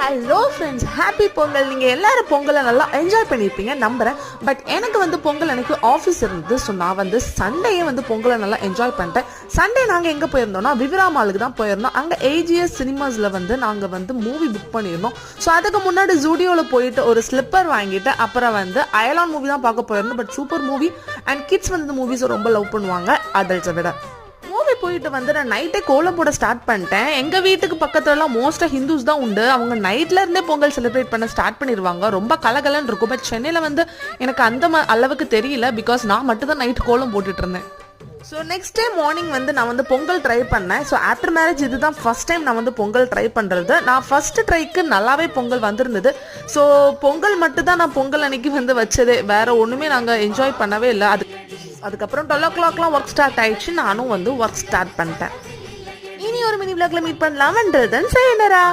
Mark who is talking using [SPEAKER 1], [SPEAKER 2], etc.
[SPEAKER 1] Hello friends, happy Pongal. நீங்கள் எல்லாரும் பொங்கலை நல்லா என்ஜாய் பண்ணியிருப்பீங்க நம்புகிறேன். பட் எனக்கு வந்து பொங்கல் அன்னைக்கு ஆஃபீஸ் இருந்தது. ஸோ நான் வந்து சண்டேயே வந்து பொங்கலை நல்லா என்ஜாய் பண்ணிட்டேன். சண்டே நாங்கள் எங்கே போயிருந்தோம்னா விவிரா மாலுக்கு தான் போயிருந்தோம். அங்கே ஏஜிஎஸ் சினிமாஸில் வந்து நாங்கள் வந்து மூவி புக் பண்ணியிருந்தோம். ஸோ அதுக்கு முன்னாடி ஜூடியோவில் போயிட்டு ஒரு ஸ்லிப்பர் வாங்கிட்டு அப்புறம் வந்து அயலான் மூவி தான் பார்க்க போயிருந்தோம். But super movie and kids வந்து இந்த மூவிஸை ரொம்ப லவ் பண்ணுவாங்க அடல்ட்ஸை விட. மூவி போயிட்டு வந்து நான் நைட்டே கோலம் போட ஸ்டார்ட் பண்ணிட்டேன். எங்கள் வீட்டுக்கு பக்கத்துலலாம் மோஸ்ட்டாக ஹிந்துஸ் தான் உண்டு. அவங்க நைட்ல இருந்தே பொங்கல் செலிப்ரேட் பண்ண ஸ்டார்ட் பண்ணிடுவாங்க. ரொம்ப கலகலன்னு இருக்கும். பட் சென்னையில் வந்து எனக்கு அந்த அளவுக்கு தெரியல. பிகாஸ் நான் மட்டும் தான் நைட் கோலம் போட்டுட்டு இருந்தேன். ஸோ நெக்ஸ்ட் டே மார்னிங் வந்து நான் வந்து பொங்கல் ட்ரை பண்ணேன். ஸோ ஆஃப்டர் மேரேஜ் இதுதான் ஃபர்ஸ்ட் டைம் நான் வந்து பொங்கல் ட்ரை பண்ணுறது. நான் ஃபர்ஸ்ட் ட்ரைக்கு நல்லாவே பொங்கல் வந்திருந்தது. ஸோ பொங்கல் மட்டும் தான் நான் பொங்கல் அன்னைக்கு வந்து வச்சதே, வேற ஒன்றுமே நாங்கள் என்ஜாய் பண்ணவே இல்லை. அதுக்கப்புறம் 12 o'clockலாம் ஒர்க் ஸ்டார்ட் ஆயிடுச்சு. நானும் வந்து ஒர்க் ஸ்டார்ட் பண்ணிட்டேன். இனி ஒரு மினி விளாக்ல மீட் பண்ணலாம்ன்றது sayonara.